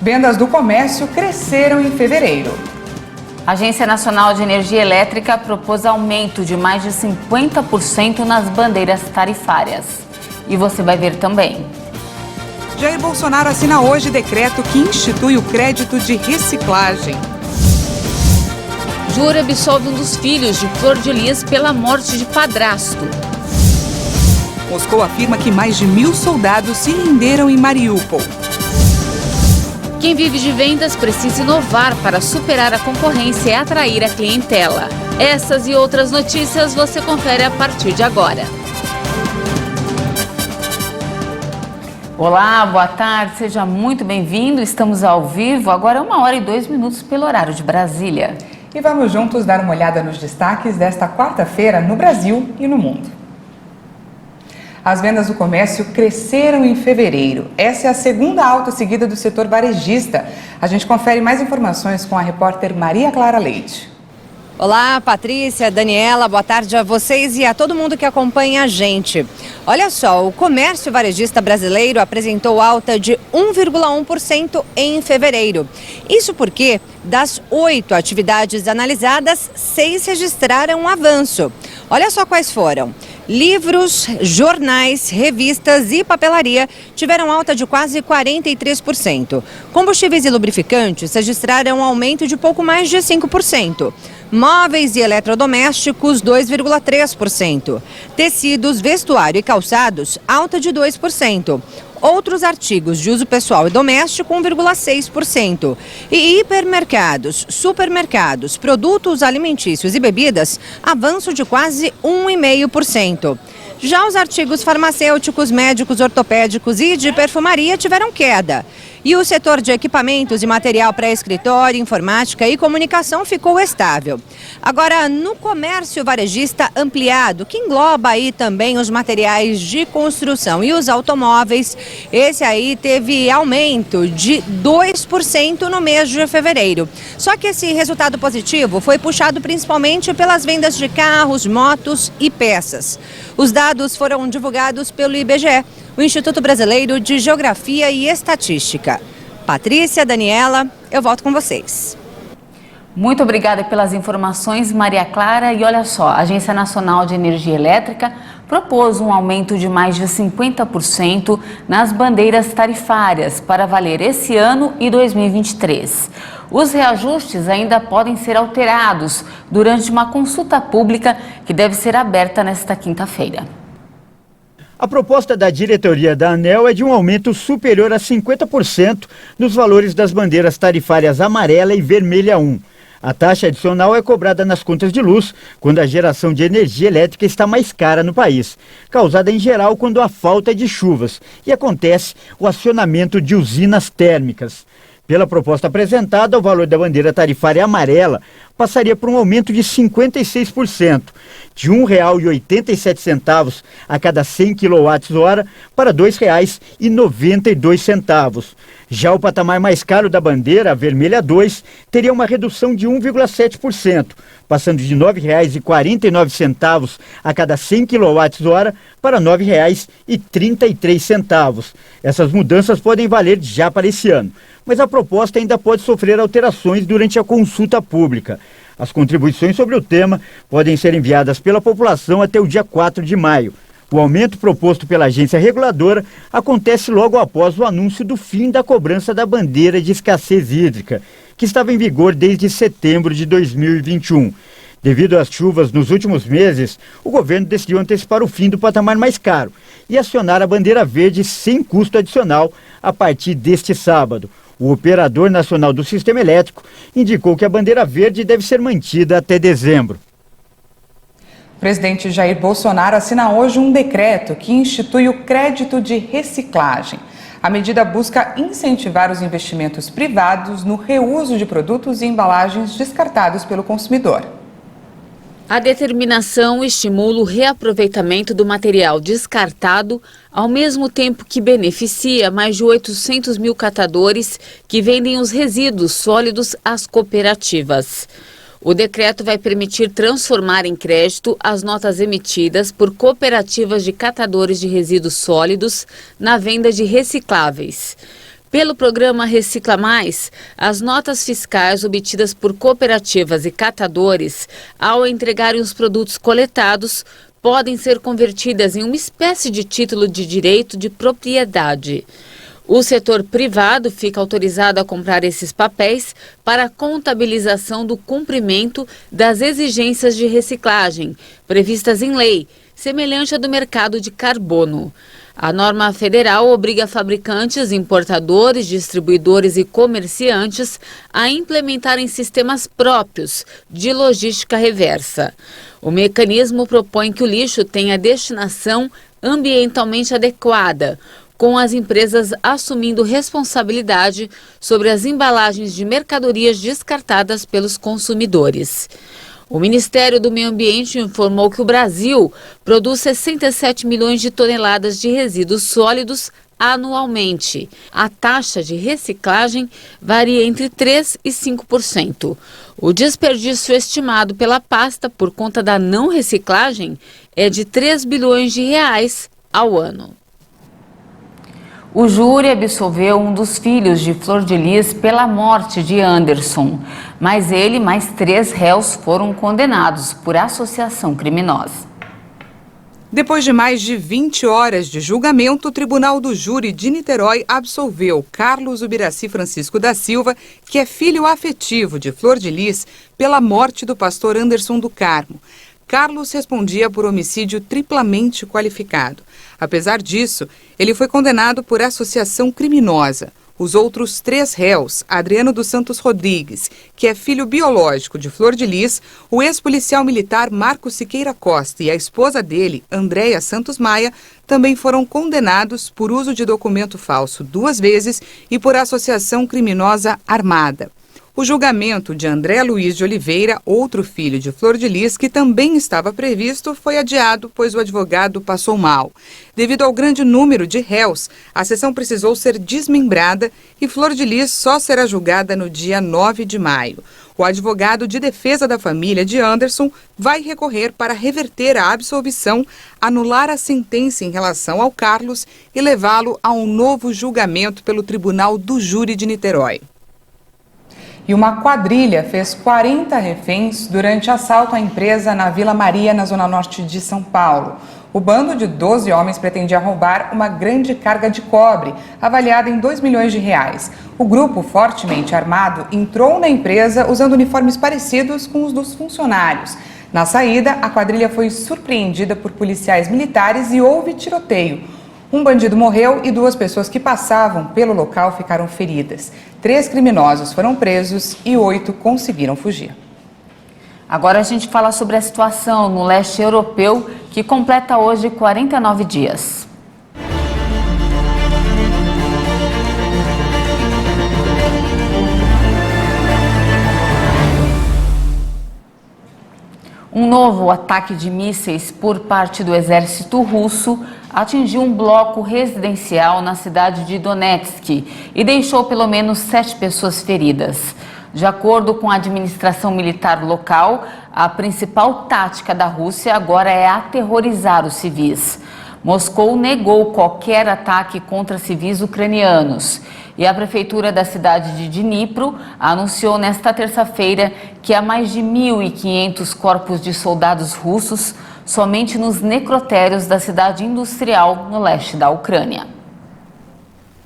Vendas do comércio cresceram em fevereiro. A Agência Nacional de Energia Elétrica propôs aumento de mais de 50% nas bandeiras tarifárias. E você vai ver também. Jair Bolsonaro assina hoje decreto que institui o crédito de reciclagem. Júri absolve um dos filhos de Flor de Lis pela morte de padrasto. Moscou afirma que mais de 1.000 soldados se renderam em Mariupol. Quem vive de vendas precisa inovar para superar a concorrência e atrair a clientela. Essas e outras notícias você confere a partir de agora. Olá, boa tarde, seja muito bem-vindo. Estamos ao vivo, agora 1h02 pelo horário de Brasília. E vamos juntos dar uma olhada nos destaques desta quarta-feira no Brasil e no mundo. As vendas do comércio cresceram em fevereiro. Essa é a segunda alta seguida do setor varejista. A gente confere mais informações com a repórter Maria Clara Leite. Olá, Patrícia, Daniela, boa tarde a vocês e a todo mundo que acompanha a gente. Olha só, o comércio varejista brasileiro apresentou alta de 1,1% em fevereiro. Isso porque, das 8 atividades analisadas, 6 registraram um avanço. Olha só quais foram. Livros, jornais, revistas e papelaria tiveram alta de quase 43%. Combustíveis e lubrificantes registraram um aumento de pouco mais de 5%. Móveis e eletrodomésticos, 2,3%. Tecidos, vestuário e calçados, alta de 2%. Outros artigos de uso pessoal e doméstico, 1,6%. E hipermercados, supermercados, produtos alimentícios e bebidas, avanço de quase 1,5%. Já os artigos farmacêuticos, médicos, ortopédicos e de perfumaria tiveram queda. E o setor de equipamentos e material para escritório, informática e comunicação ficou estável. Agora, no comércio varejista ampliado, que engloba aí também os materiais de construção e os automóveis, esse aí teve aumento de 2% no mês de fevereiro. Só que esse resultado positivo foi puxado principalmente pelas vendas de carros, motos e peças. Os dados foram divulgados pelo IBGE, o Instituto Brasileiro de Geografia e Estatística. Patrícia, Daniela, eu volto com vocês. Muito obrigada pelas informações, Maria Clara. E olha só, a Agência Nacional de Energia Elétrica propôs um aumento de mais de 50% nas bandeiras tarifárias para valer esse ano e 2023. Os reajustes ainda podem ser alterados durante uma consulta pública que deve ser aberta nesta quinta-feira. A proposta da diretoria da ANEEL é de um aumento superior a 50% nos valores das bandeiras tarifárias amarela e vermelha 1. A taxa adicional é cobrada nas contas de luz quando a geração de energia elétrica está mais cara no país, causada em geral quando há falta de chuvas e acontece o acionamento de usinas térmicas. Pela proposta apresentada, o valor da bandeira tarifária amarela passaria por um aumento de 56%, de R$ 1,87 a cada 100 kWh para R$ 2,92. Já o patamar mais caro da bandeira, a vermelha 2, teria uma redução de 1,7%, passando de R$ 9,49 a cada 100 kWh para R$ 9,33. Essas mudanças podem valer já para esse ano, mas a proposta ainda pode sofrer alterações durante a consulta pública. As contribuições sobre o tema podem ser enviadas pela população até o dia 4 de maio. O aumento proposto pela agência reguladora acontece logo após o anúncio do fim da cobrança da bandeira de escassez hídrica, que estava em vigor desde setembro de 2021. Devido às chuvas nos últimos meses, o governo decidiu antecipar o fim do patamar mais caro e acionar a bandeira verde sem custo adicional a partir deste sábado. O Operador Nacional do Sistema Elétrico indicou que a bandeira verde deve ser mantida até dezembro. O presidente Jair Bolsonaro assina hoje um decreto que institui o crédito de reciclagem. A medida busca incentivar os investimentos privados no reuso de produtos e embalagens descartados pelo consumidor. A determinação estimula o reaproveitamento do material descartado, ao mesmo tempo que beneficia mais de 800 mil catadores que vendem os resíduos sólidos às cooperativas. O decreto vai permitir transformar em crédito as notas emitidas por cooperativas de catadores de resíduos sólidos na venda de recicláveis. Pelo programa Recicla Mais, as notas fiscais obtidas por cooperativas e catadores, ao entregarem os produtos coletados, podem ser convertidas em uma espécie de título de direito de propriedade. O setor privado fica autorizado a comprar esses papéis para a contabilização do cumprimento das exigências de reciclagem previstas em lei, semelhante à do mercado de carbono. A norma federal obriga fabricantes, importadores, distribuidores e comerciantes a implementarem sistemas próprios de logística reversa. O mecanismo propõe que o lixo tenha destinação ambientalmente adequada, com as empresas assumindo responsabilidade sobre as embalagens de mercadorias descartadas pelos consumidores. O Ministério do Meio Ambiente informou que o Brasil produz 67 milhões de toneladas de resíduos sólidos anualmente. A taxa de reciclagem varia entre 3% e 5%. O desperdício estimado pela pasta por conta da não reciclagem é de 3 bilhões de reais ao ano. O júri absolveu um dos filhos de Flor de Lis pela morte de Anderson, mas ele e mais 3 réus foram condenados por associação criminosa. Depois de mais de 20 horas de julgamento, o Tribunal do Júri de Niterói absolveu Carlos Ubiraci Francisco da Silva, que é filho afetivo de Flor de Lis, pela morte do pastor Anderson do Carmo. Carlos respondia por homicídio triplamente qualificado. Apesar disso, ele foi condenado por associação criminosa. Os outros 3 réus, Adriano dos Santos Rodrigues, que é filho biológico de Flor de Lis, o ex-policial militar Marcos Siqueira Costa e a esposa dele, Andréia Santos Maia, também foram condenados por uso de documento falso 2 vezes e por associação criminosa armada. O julgamento de André Luiz de Oliveira, outro filho de Flor de Lis, que também estava previsto, foi adiado, pois o advogado passou mal. Devido ao grande número de réus, a sessão precisou ser desmembrada e Flor de Lis só será julgada no dia 9 de maio. O advogado de defesa da família de Anderson vai recorrer para reverter a absolvição, anular a sentença em relação ao Carlos e levá-lo a um novo julgamento pelo Tribunal do Júri de Niterói. E uma quadrilha fez 40 reféns durante assalto à empresa na Vila Maria, na zona norte de São Paulo. O bando de 12 homens pretendia roubar uma grande carga de cobre, avaliada em 2 milhões de reais. O grupo, fortemente armado, entrou na empresa usando uniformes parecidos com os dos funcionários. Na saída, a quadrilha foi surpreendida por policiais militares e houve tiroteio. Um bandido morreu e 2 pessoas que passavam pelo local ficaram feridas. 3 criminosos foram presos e 8 conseguiram fugir. Agora a gente fala sobre a situação no leste europeu, que completa hoje 49 dias. Um novo ataque de mísseis por parte do exército russo atingiu um bloco residencial na cidade de Donetsk e deixou pelo menos 7 pessoas feridas. De acordo com a administração militar local, a principal tática da Rússia agora é aterrorizar os civis. Moscou negou qualquer ataque contra civis ucranianos. E a prefeitura da cidade de Dnipro anunciou nesta terça-feira que há mais de 1.500 corpos de soldados russos somente nos necrotérios da cidade industrial no leste da Ucrânia.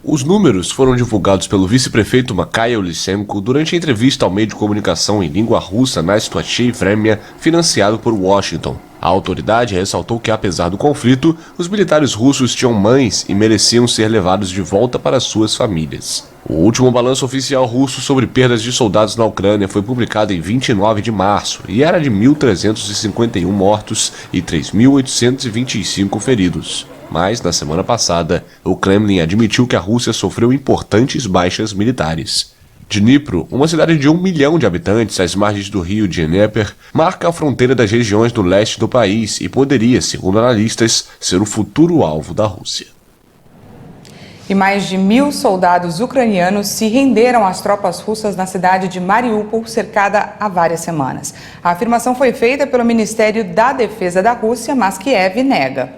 Os números foram divulgados pelo vice-prefeito Mikhail Lysenko durante a entrevista ao meio de comunicação em língua russa Nastochei Vremya, financiado por Washington. A autoridade ressaltou que, apesar do conflito, os militares russos tinham mães e mereciam ser levados de volta para suas famílias. O último balanço oficial russo sobre perdas de soldados na Ucrânia foi publicado em 29 de março e era de 1.351 mortos e 3.825 feridos. Mas, na semana passada, o Kremlin admitiu que a Rússia sofreu importantes baixas militares. Dnipro, uma cidade de 1 milhão de habitantes às margens do rio Dnieper, marca a fronteira das regiões do leste do país e poderia, segundo analistas, ser o futuro alvo da Rússia. E mais de 1.000 soldados ucranianos se renderam às tropas russas na cidade de Mariupol, cercada há várias semanas. A afirmação foi feita pelo Ministério da Defesa da Rússia, mas Kiev nega.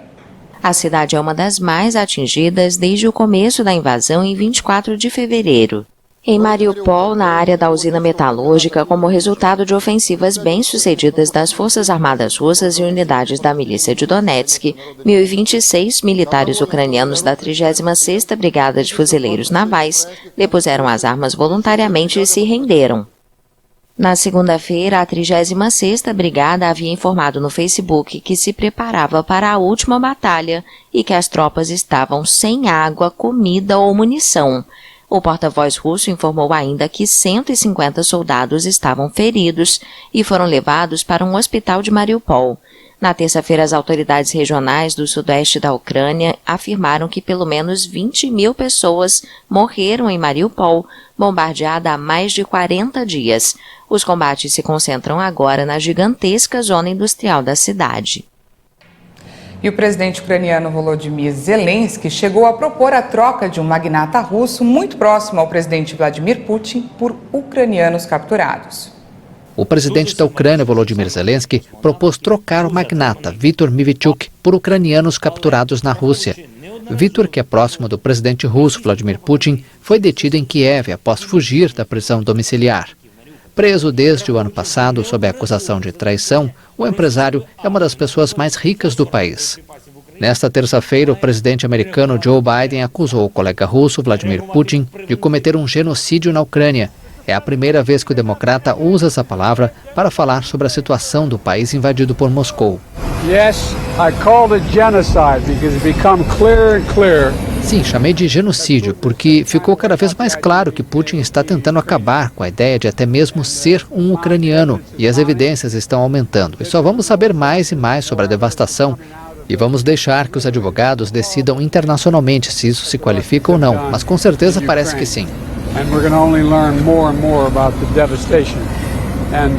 A cidade é uma das mais atingidas desde o começo da invasão em 24 de fevereiro. Em Mariupol, na área da usina metalúrgica, como resultado de ofensivas bem-sucedidas das Forças Armadas Russas e unidades da milícia de Donetsk, 1.026 militares ucranianos da 36ª Brigada de Fuzileiros Navais depuseram as armas voluntariamente e se renderam. Na segunda-feira, a 36ª Brigada havia informado no Facebook que se preparava para a última batalha e que as tropas estavam sem água, comida ou munição. O porta-voz russo informou ainda que 150 soldados estavam feridos e foram levados para um hospital de Mariupol. Na terça-feira, as autoridades regionais do sudoeste da Ucrânia afirmaram que pelo menos 20.000 pessoas morreram em Mariupol, bombardeada há mais de 40 dias. Os combates se concentram agora na gigantesca zona industrial da cidade. E o presidente ucraniano Volodymyr Zelensky chegou a propor a troca de um magnata russo muito próximo ao presidente Vladimir Putin por ucranianos capturados. O presidente da Ucrânia, Volodymyr Zelensky, propôs trocar o magnata Viktor Medvedchuk por ucranianos capturados na Rússia. Viktor, que é próximo do presidente russo Vladimir Putin, foi detido em Kiev após fugir da prisão domiciliar. Preso desde o ano passado sob a acusação de traição, o empresário é uma das pessoas mais ricas do país. Nesta terça-feira, o presidente americano Joe Biden acusou o colega russo Vladimir Putin de cometer um genocídio na Ucrânia. É a primeira vez que o democrata usa essa palavra para falar sobre a situação do país invadido por Moscou. Yes, I called it genocide because it became clearer and clearer. Sim, chamei de genocídio porque ficou cada vez mais claro que Putin está tentando acabar com a ideia de até mesmo ser um ucraniano e as evidências estão aumentando. E só vamos saber mais e mais sobre a devastação e vamos deixar que os advogados decidam internacionalmente se isso se qualifica ou não, mas com certeza parece que sim. And we're going to only learn more and more about the devastation. And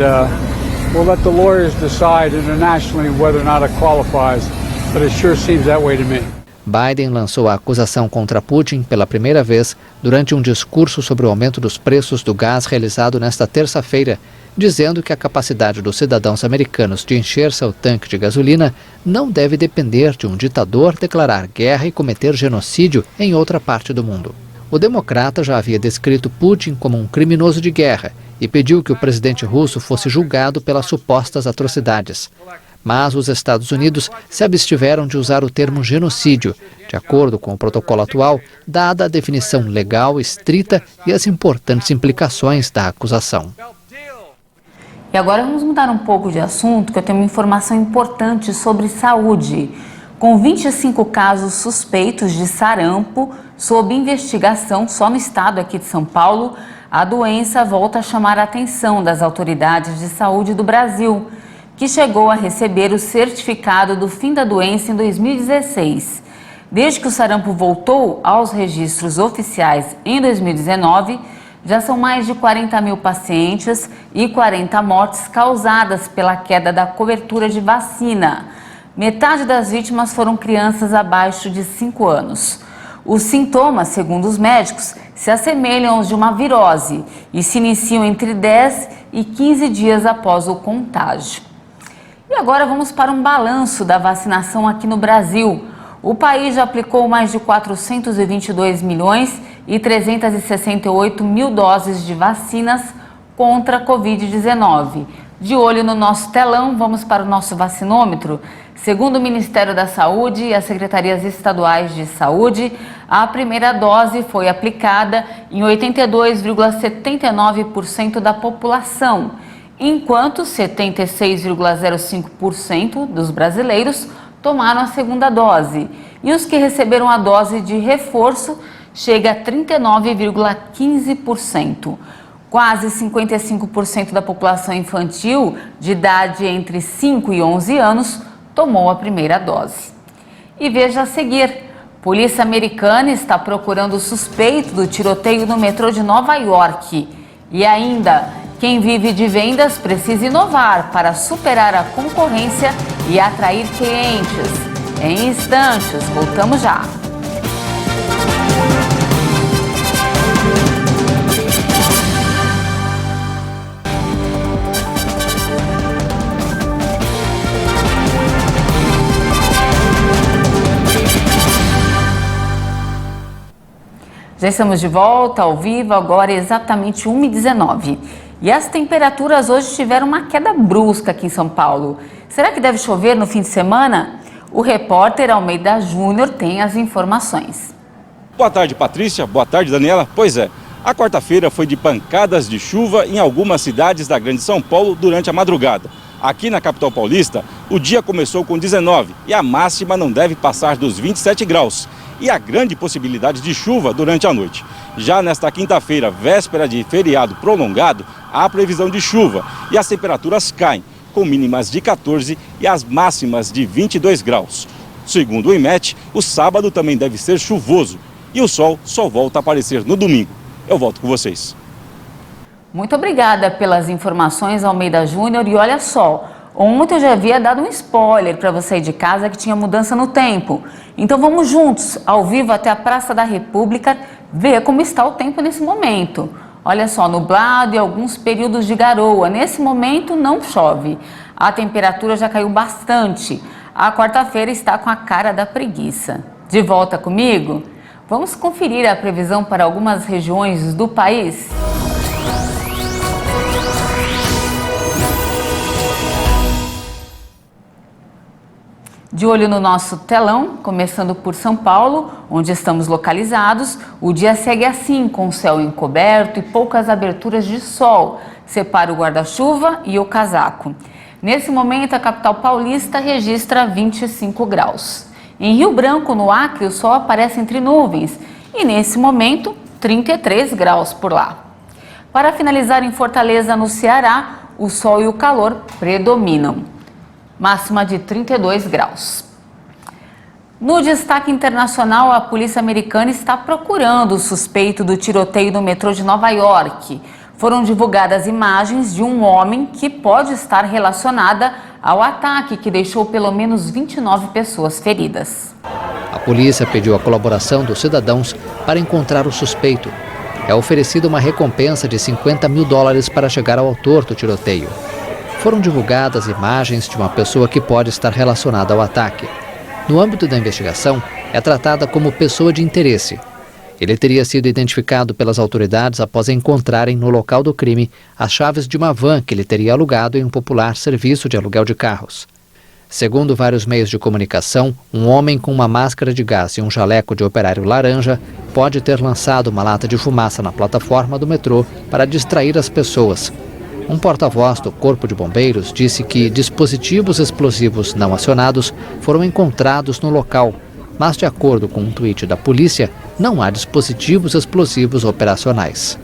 we'll let the lawyers decide internationally whether or not it qualifies, but it sure seems that way to me. Biden lançou a acusação contra Putin pela primeira vez durante um discurso sobre o aumento dos preços do gás realizado nesta terça-feira, dizendo que a capacidade dos cidadãos americanos de encher seu tanque de gasolina não deve depender de um ditador declarar guerra e cometer genocídio em outra parte do mundo. O democrata já havia descrito Putin como um criminoso de guerra e pediu que o presidente russo fosse julgado pelas supostas atrocidades. Mas os Estados Unidos se abstiveram de usar o termo genocídio, de acordo com o protocolo atual, dada a definição legal estrita e as importantes implicações da acusação. E agora vamos mudar um pouco de assunto, que eu tenho uma informação importante sobre saúde. Com 25 casos suspeitos de sarampo sob investigação só no estado aqui de São Paulo, a doença volta a chamar a atenção das autoridades de saúde do Brasil, que chegou a receber o certificado do fim da doença em 2016. Desde que o sarampo voltou aos registros oficiais em 2019, já são mais de 40 mil pacientes e 40 mortes causadas pela queda da cobertura de vacina. Metade das vítimas foram crianças abaixo de 5 anos. Os sintomas, segundo os médicos, se assemelham aos de uma virose e se iniciam entre 10 e 15 dias após o contágio. E agora vamos para um balanço da vacinação aqui no Brasil. O país já aplicou mais de 422 milhões e 368 mil doses de vacinas contra a Covid-19. De olho no nosso telão, vamos para o nosso vacinômetro. Segundo o Ministério da Saúde e as secretarias estaduais de saúde, a primeira dose foi aplicada em 82,79% da população, enquanto 76,05% dos brasileiros tomaram a segunda dose. E os que receberam a dose de reforço chega a 39,15%. Quase 55% da população infantil de idade entre 5 e 11 anos tomou a primeira dose. E veja a seguir, polícia americana está procurando o suspeito do tiroteio no metrô de Nova York. E ainda, quem vive de vendas precisa inovar para superar a concorrência e atrair clientes. Em instantes, voltamos já. Já estamos de volta ao vivo, agora exatamente 1h19. E as temperaturas hoje tiveram uma queda brusca aqui em São Paulo. Será que deve chover no fim de semana? O repórter Almeida Júnior tem as informações. Boa tarde, Patrícia. Boa tarde, Daniela. Pois é, a quarta-feira foi de pancadas de chuva em algumas cidades da Grande São Paulo durante a madrugada. Aqui na capital paulista, o dia começou com 19 e a máxima não deve passar dos 27 graus. E há grande possibilidade de chuva durante a noite. Já nesta quinta-feira, véspera de feriado prolongado, há previsão de chuva e as temperaturas caem, com mínimas de 14 e as máximas de 22 graus. Segundo o IMET, o sábado também deve ser chuvoso e o sol só volta a aparecer no domingo. Eu volto com vocês. Muito obrigada pelas informações, Almeida Júnior. E olha só, ontem eu já havia dado um spoiler para você aí de casa que tinha mudança no tempo. Então vamos juntos, ao vivo até a Praça da República, ver como está o tempo nesse momento. Olha só, nublado e alguns períodos de garoa. Nesse momento não chove. A temperatura já caiu bastante. A quarta-feira está com a cara da preguiça. De volta comigo? Vamos conferir a previsão para algumas regiões do país? De olho no nosso telão, começando por São Paulo, onde estamos localizados, o dia segue assim, com o céu encoberto e poucas aberturas de sol. Separa o guarda-chuva e o casaco. Nesse momento, a capital paulista registra 25 graus. Em Rio Branco, no Acre, o sol aparece entre nuvens e, nesse momento, 33 graus por lá. Para finalizar, em Fortaleza, no Ceará, o sol e o calor predominam. Máxima de 32 graus. No destaque internacional, a polícia americana está procurando o suspeito do tiroteio no metrô de Nova York. Foram divulgadas imagens de um homem que pode estar relacionada ao ataque que deixou pelo menos 29 pessoas feridas. A polícia pediu a colaboração dos cidadãos para encontrar o suspeito. É oferecida uma recompensa de $50 mil para chegar ao autor do tiroteio. Foram divulgadas imagens de uma pessoa que pode estar relacionada ao ataque. No âmbito da investigação, é tratada como pessoa de interesse. Ele teria sido identificado pelas autoridades após encontrarem no local do crime as chaves de uma van que ele teria alugado em um popular serviço de aluguel de carros. Segundo vários meios de comunicação, um homem com uma máscara de gás e um jaleco de operário laranja pode ter lançado uma lata de fumaça na plataforma do metrô para distrair as pessoas. Um porta-voz do Corpo de Bombeiros disse que dispositivos explosivos não acionados foram encontrados no local, mas de acordo com um tweet da polícia, não há dispositivos explosivos operacionais.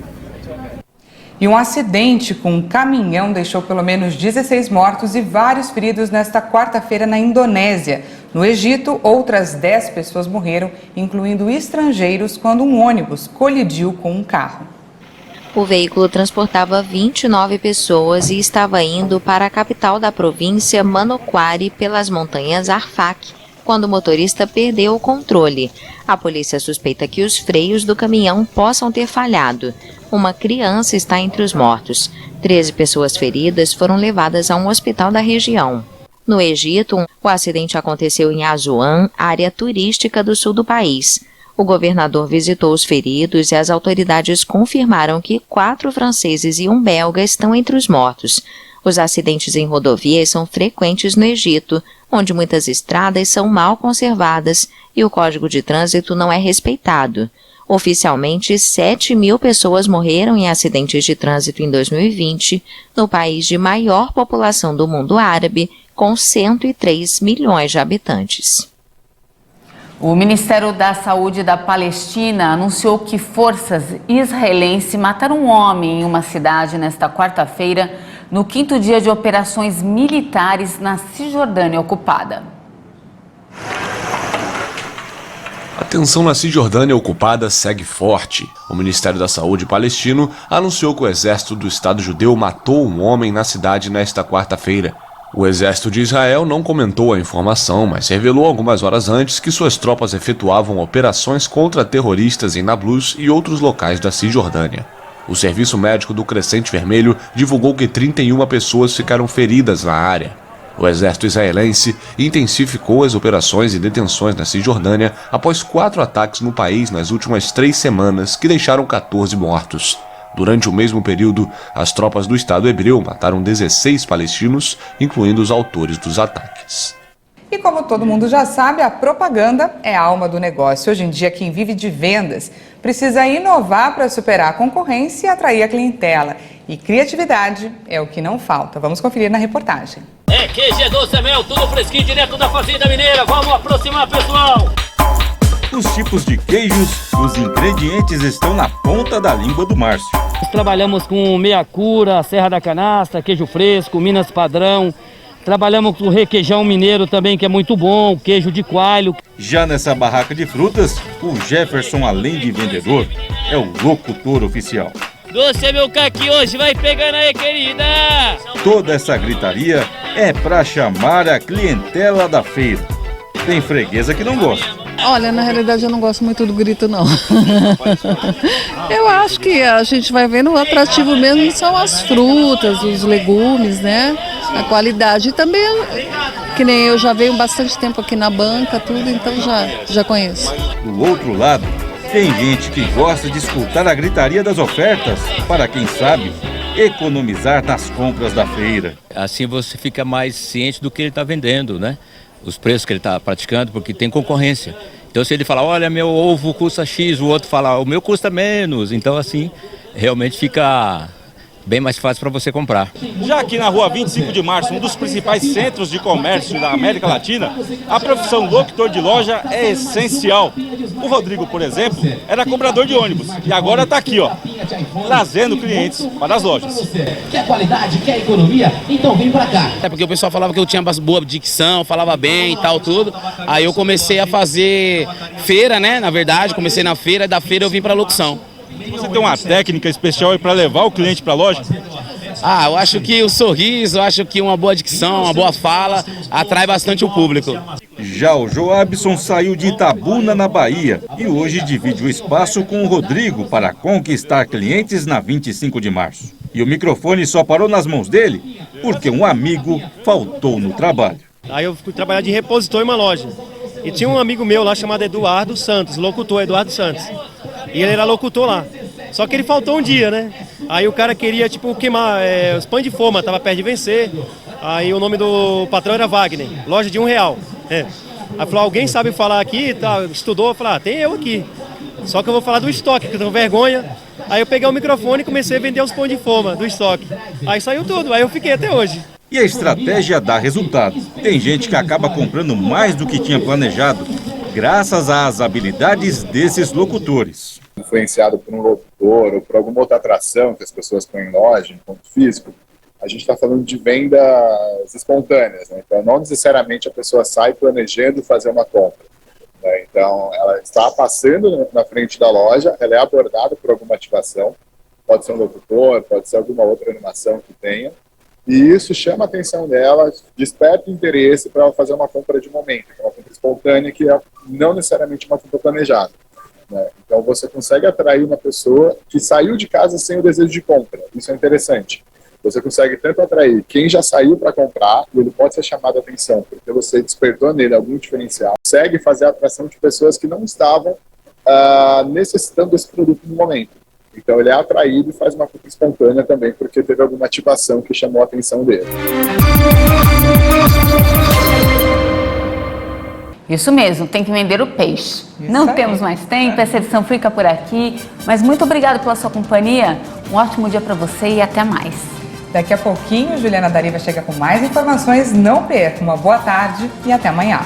E um acidente com um caminhão deixou pelo menos 16 mortos e vários feridos nesta quarta-feira na Indonésia. No Egito, outras 10 pessoas morreram, incluindo estrangeiros, quando um ônibus colidiu com um carro. O veículo transportava 29 pessoas e estava indo para a capital da província, Manokwari, pelas montanhas Arfak, quando o motorista perdeu o controle. A polícia suspeita que os freios do caminhão possam ter falhado. Uma criança está entre os mortos. 13 pessoas feridas foram levadas a um hospital da região. No Egito, o acidente aconteceu em Assuan, área turística do sul do país. O governador visitou os feridos e as autoridades confirmaram que 4 franceses e um belga estão entre os mortos. Os acidentes em rodovias são frequentes no Egito, onde muitas estradas são mal conservadas e o Código de Trânsito não é respeitado. Oficialmente, 7 mil pessoas morreram em acidentes de trânsito em 2020, no país de maior população do mundo árabe, com 103 milhões de habitantes. O Ministério da Saúde da Palestina anunciou que forças israelenses mataram um homem em uma cidade nesta quarta-feira, no 5º dia de operações militares na Cisjordânia ocupada. A tensão na Cisjordânia ocupada segue forte. O Ministério da Saúde palestino anunciou que o exército do Estado judeu matou um homem na cidade nesta quarta-feira. O exército de Israel não comentou a informação, mas revelou algumas horas antes que suas tropas efetuavam operações contra terroristas em Nablus e outros locais da Cisjordânia. O Serviço Médico do Crescente Vermelho divulgou que 31 pessoas ficaram feridas na área. O exército israelense intensificou as operações e detenções na Cisjordânia após 4 ataques no país nas últimas 3 semanas, que deixaram 14 mortos. Durante o mesmo período, as tropas do Estado hebreu mataram 16 palestinos, incluindo os autores dos ataques. E como todo mundo já sabe, a propaganda é a alma do negócio. Hoje em dia, quem vive de vendas precisa inovar para superar a concorrência e atrair a clientela. E criatividade é o que não falta. Vamos conferir na reportagem. É queijo, é doce, é mel, tudo fresquinho, direto da Fazenda Mineira. Vamos aproximar, pessoal! Os tipos de queijos, os ingredientes estão na ponta da língua do Márcio. Nós trabalhamos com meia cura, Serra da Canastra, queijo fresco, Minas Padrão. Trabalhamos com requeijão mineiro também, que é muito bom, queijo de coalho. Já nessa barraca de frutas, o Jefferson, além de vendedor, é o locutor oficial. Doce é meu caqui hoje, vai pegando aí, querida! Toda essa gritaria é para chamar a clientela da feira. Tem freguesa que não gosta. Olha, na realidade eu não gosto muito do grito, não. Eu acho que a gente vai vendo o atrativo mesmo são as frutas, os legumes, né? A qualidade. E também, que nem eu já venho bastante tempo aqui na banca, tudo, então já conheço. Do outro lado, tem gente que gosta de escutar a gritaria das ofertas para, quem sabe, economizar nas compras da feira. Assim você fica mais ciente do que ele está vendendo, né? Os preços que ele está praticando, porque tem concorrência. Então se ele falar, olha, meu ovo custa X, o outro fala, o meu custa menos. Então assim, realmente fica bem mais fácil para você comprar. Já aqui na rua 25 de março, um dos principais centros de comércio da América Latina, a profissão locutor de loja é essencial. O Rodrigo, por exemplo, era cobrador de ônibus e agora está aqui, ó, trazendo clientes para as lojas. Quer qualidade, quer economia? Então vem pra cá. É porque o pessoal falava que eu tinha boa dicção, falava bem e tal, tudo. Aí eu comecei a fazer feira, né? Na verdade, comecei na feira e da feira eu vim pra locução. Você tem uma técnica especial para levar o cliente para a loja? Eu acho que o sorriso, eu acho que uma boa dicção, uma boa fala atrai bastante o público. Já o Joabson saiu de Itabuna, na Bahia, e hoje divide o espaço com o Rodrigo para conquistar clientes na 25 de março. E o microfone só parou nas mãos dele porque um amigo faltou no trabalho. Aí eu fui trabalhar de repositor em uma loja. E tinha um amigo meu lá chamado Eduardo Santos, locutor Eduardo Santos. E ele era locutor lá. Só que ele faltou um dia, né? Aí o cara queria, tipo, queimar os pães de forma, tava perto de vencer. Aí o nome do patrão era Wagner, loja de R$1. Aí falou, alguém sabe falar aqui? Tá, estudou, eu falei, tem eu aqui. Só que eu vou falar do estoque, que eu tenho vergonha. Aí eu peguei o microfone e comecei a vender os pães de forma do estoque. Aí saiu tudo, aí eu fiquei até hoje. E a estratégia dá resultado. Tem gente que acaba comprando mais do que tinha planejado, graças às habilidades desses locutores. Influenciado por um locutor ou por alguma outra atração que as pessoas põem em loja, em ponto físico, a gente está falando de vendas espontâneas, né? Então não necessariamente a pessoa sai planejando fazer uma compra, né? Então ela está passando na frente da loja, ela é abordada por alguma ativação, pode ser um locutor, pode ser alguma outra animação que tenha, e isso chama a atenção dela, desperta interesse para ela fazer uma compra de momento, uma compra espontânea que é não necessariamente uma compra planejada, né? Então você consegue atrair uma pessoa que saiu de casa sem o desejo de compra, isso é interessante. Você consegue tanto atrair quem já saiu para comprar, e ele pode ser chamado a atenção, porque você despertou nele algum diferencial. Consegue fazer a atração de pessoas que não estavam necessitando desse produto no momento. Então ele é atraído e faz uma compra espontânea também, porque teve alguma ativação que chamou a atenção dele. Isso mesmo, tem que vender o peixe. Não temos mais tempo, essa edição fica por aqui, mas muito obrigado pela sua companhia, um ótimo dia para você e até mais. Daqui a pouquinho, Juliana Dariva chega com mais informações. Não perca. Uma boa tarde e até amanhã.